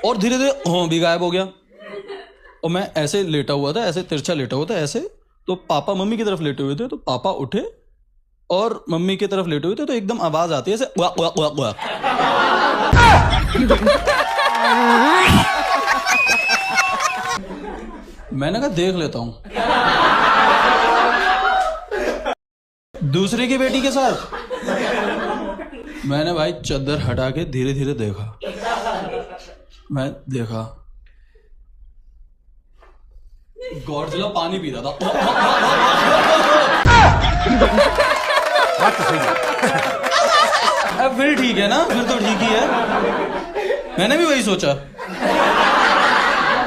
और धीरे धीरे हाँ भी गायब हो गया। और मैं ऐसे लेटा हुआ था, ऐसे तिरछा लेटा हुआ था ऐसे, तो पापा मम्मी की तरफ लेटे हुए थे, तो पापा उठे और मम्मी की तरफ लेटे हुए थे, तो एकदम आवाज आती है ऐसे उआ, उआ, उआ, उआ। मैंने कहा देख लेता हूं। दूसरे की बेटी के साथ मैंने भाई चद्दर हटा के धीरे धीरे देखा। मैं देखा गॉडजिला पानी पी रहा था। बात तो सही है। अब फिर ठीक है ना, फिर तो ठीक ही है। मैंने भी वही सोचा,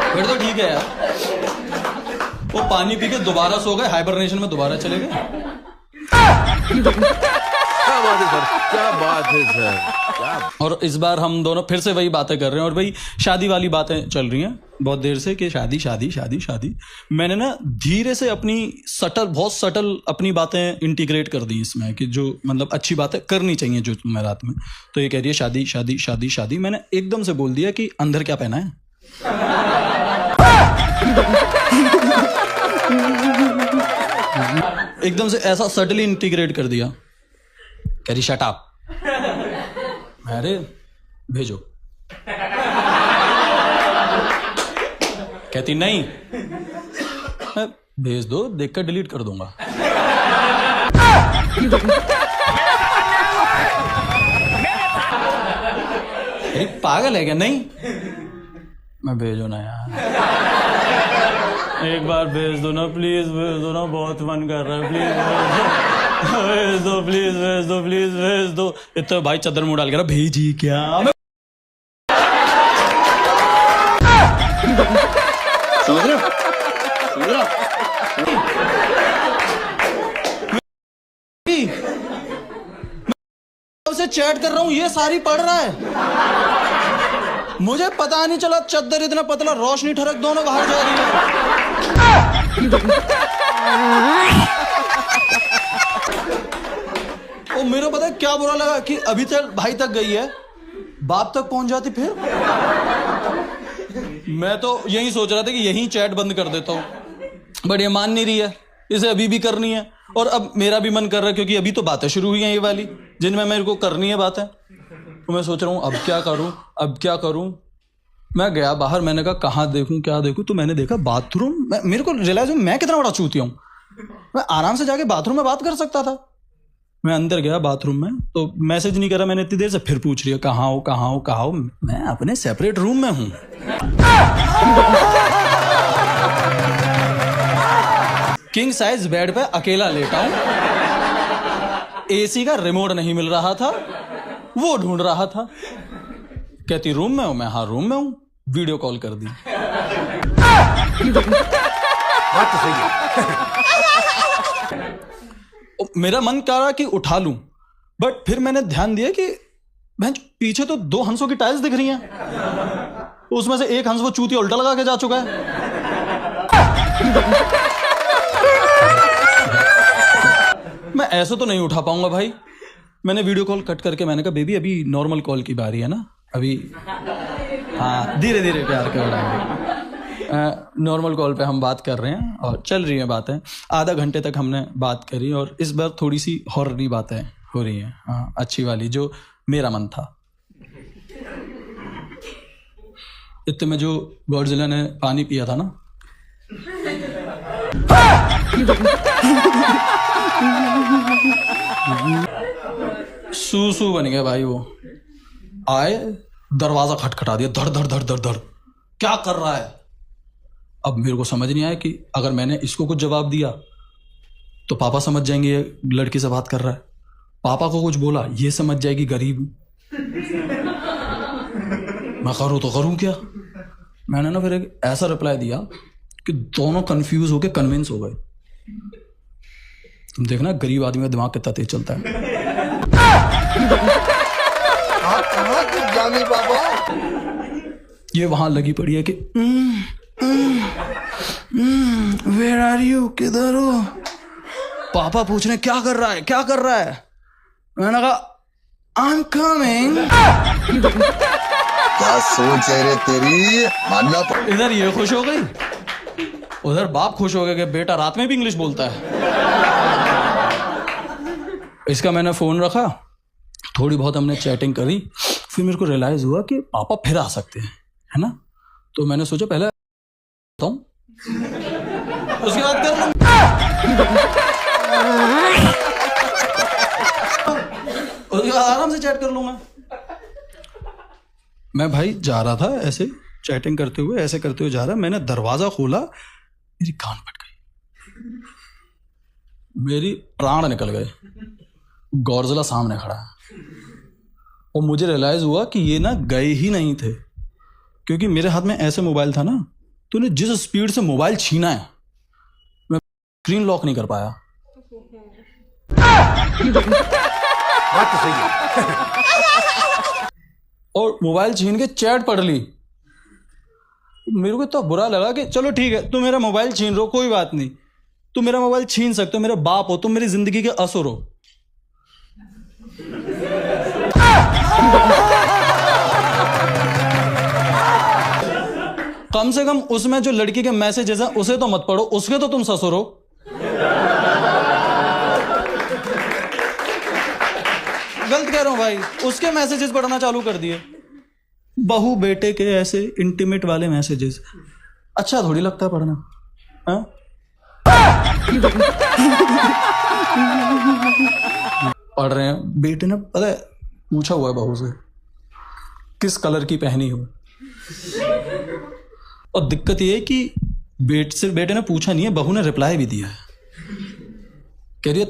फिर तो ठीक है यार। वो पानी पी के दोबारा सो गए, हाइबरनेशन में दोबारा चले गए। क्या बात है सर, क्या बात है सर, क्या। और इस बार हम दोनों फिर से वही बातें कर रहे हैं, और भाई शादी वाली बातें चल रही हैं बहुत देर से कि शादी शादी शादी शादी। मैंने ना धीरे से अपनी बहुत सटल अपनी बातें इंटीग्रेट कर दी इसमें, कि जो मतलब अच्छी बातें करनी चाहिए जो मैं रात में। तो ये कह रही है शादी शादी शादी शादी, मैंने एकदम से बोल दिया कि अंदर क्या पहना है। एकदम से ऐसा सटली इंटीग्रेट कर दिया। कह रही शट अप। अरे भेजो। कहती नहीं, मैं भेज दो, देखकर डिलीट कर दूंगा। अरे पागल है क्या? नहीं, मैं भेजो ना यार, एक बार भेज दो ना, प्लीज भेज दो ना, बहुत मन कर रहा है, प्लीज भेज दो, प्लीज भेज दो, प्लीज भेज दो। इतना भाई चद्दर मुंह डाल के रहा, भेजी क्या? समझ रहे हो? समझ रहे हो? से चैट कर रहा हूं, ये सारी पढ़ रहा है। मुझे पता नहीं चला चद्दर इतना पतला, रोशनी ठरक दोनों बाहर जा रही है। और मेरे पता है क्या बुरा लगा कि अभी तक भाई तक गई है, बाप तक पहुंच जाती फिर। मैं तो यही सोच रहा था कि यही चैट बंद कर देता हूं, बट ये मान नहीं रही है, इसे अभी भी करनी है। और अब मेरा भी मन कर रहा है, क्योंकि अभी तो बातें शुरू हुई हैं ये वाली जिनमें मेरे को करनी है बातें। तो मैं सोच रहा हूँ अब क्या करूँ, अब क्या करूँ। मैं गया बाहर, मैंने कहा कहाँ देखूँ क्या देखूँ, तो मैंने देखा बाथरूम। मेरे को रियलाइज मैं कितना बड़ा चूतिया हूँ, मैं आराम से जाके बाथरूम में बात कर सकता था। मैं अंदर गया बाथरूम में, तो मैसेज नहीं करा मैंने इतनी देर से, फिर पूछ रही है कहाँ हो कहाँ हो कहाँ हो। मैं अपने सेपरेट रूम में हूँ। किंग साइज बेड पे अकेला लेटा हूं, एसी का रिमोट नहीं मिल रहा था, वो ढूंढ रहा था। कहती रूम में हूं मैं, हाँ रूम में हूं। वीडियो कॉल कर दी। बात तो सही है। मेरा मन कर रहा कि उठा लूं, बट फिर मैंने ध्यान दिया कि पीछे तो 2 हंसों की टाइल्स दिख रही हैं, उसमें से एक हंस वो चूतिया उल्टा लगा के जा चुका है। मैं ऐसे तो नहीं उठा पाऊंगा भाई। मैंने वीडियो कॉल कट करके मैंने कहा बेबी अभी नॉर्मल कॉल की बारी है ना, अभी हाँ धीरे धीरे प्यार के बढ़ाएंगे। नॉर्मल कॉल पे हम बात कर रहे हैं और चल रही हैं बातें। आधा घंटे तक हमने बात करी और इस बार थोड़ी सी हॉररी बातें हो रही हैं, हाँ अच्छी वाली जो मेरा मन था। इतने में जो गॉडजिला ने पानी पिया था ना, सूसू बन गया भाई। वो आए, दरवाजा खटखटा दिया, धड़ धड़ धड़ धड़ धड़। क्या कर रहा है? अब मेरे को समझ नहीं आया कि अगर मैंने इसको कुछ जवाब दिया तो पापा समझ जाएंगे ये लड़की से बात कर रहा है, पापा को कुछ बोला ये समझ जाएगी गरीब। मैं करूँ तो करूँ क्या? मैंने ना फिर एक ऐसा रिप्लाई दिया कि दोनों कंफ्यूज होके कन्विंस हो गए। तुम देखना गरीब आदमी का दिमाग कितना तेज चलता है। जानी बाबा ये वहां लगी पड़ी है कि वेयर आर यू, किधर हो? पापा पूछ रहे क्या कर रहा है, क्या कर रहा है? मैंने कहा आई एम कमिंग। क्या सोच है रे तेरी, मानना पड़ेगा। इधर ये खुश हो गई, उधर बाप खुश हो गया कि बेटा रात में भी इंग्लिश बोलता है। इसका मैंने फोन रखा, थोड़ी बहुत हमने चैटिंग करी, फिर मेरे को रियलाइज हुआ कि पापा फिर आ सकते हैं, है ना। तो मैंने सोचा पहले तुम उसके बाद कर लूं। उसके बाद आराम से चैट कर लूंगा। मैं भाई जा रहा था ऐसे चैटिंग करते हुए, ऐसे करते हुए जा रहा, मैंने दरवाजा खोला, मेरी कान फट गई, मेरी प्राण निकल गए। गौरजिला सामने खड़ा है और मुझे रियलाइज हुआ कि ये ना गए ही नहीं थे, क्योंकि मेरे हाथ में ऐसे मोबाइल था ना, तूने जिस स्पीड से मोबाइल छीना है मैं स्क्रीन लॉक नहीं कर पाया। बात तो सही है। और मोबाइल छीन के चैट पढ़ ली। मेरे को इतना बुरा लगा कि चलो ठीक है, तुम मेरा मोबाइल छीन रहे हो, कोई बात नहीं, तुम मेरा मोबाइल छीन सकते हो, मेरे बाप हो, तुम मेरी जिंदगी के असुर हो। कम से कम उसमें जो लड़की के मैसेजेस हैं उसे तो मत पढ़ो, उसके तो तुम ससुर हो। गलत कह रहा हूं भाई, उसके मैसेजेस पढ़ना चालू कर दिए, बहू बेटे के ऐसे इंटीमेट वाले मैसेजेस। अच्छा थोड़ी लगता है पढ़ना, हाँ? पढ़ रहे हैं, बेटे ने पता है पूछा हुआ है बहू से किस कलर की पहनी हो, और दिक्कत ये है कि सिर्फ बेटे ने पूछा नहीं है, बहू ने रिप्लाई भी दिया है, कह रही है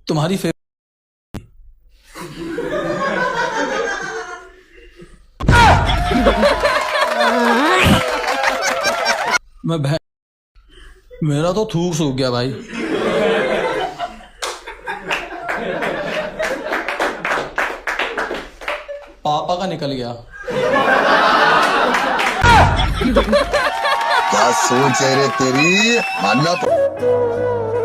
तुम्हारी फेवरेट। मेरा तो थूक सूख गया भाई। पापा का निकल गया। क्या सोच है रे तेरी, मानना पड़ेगा।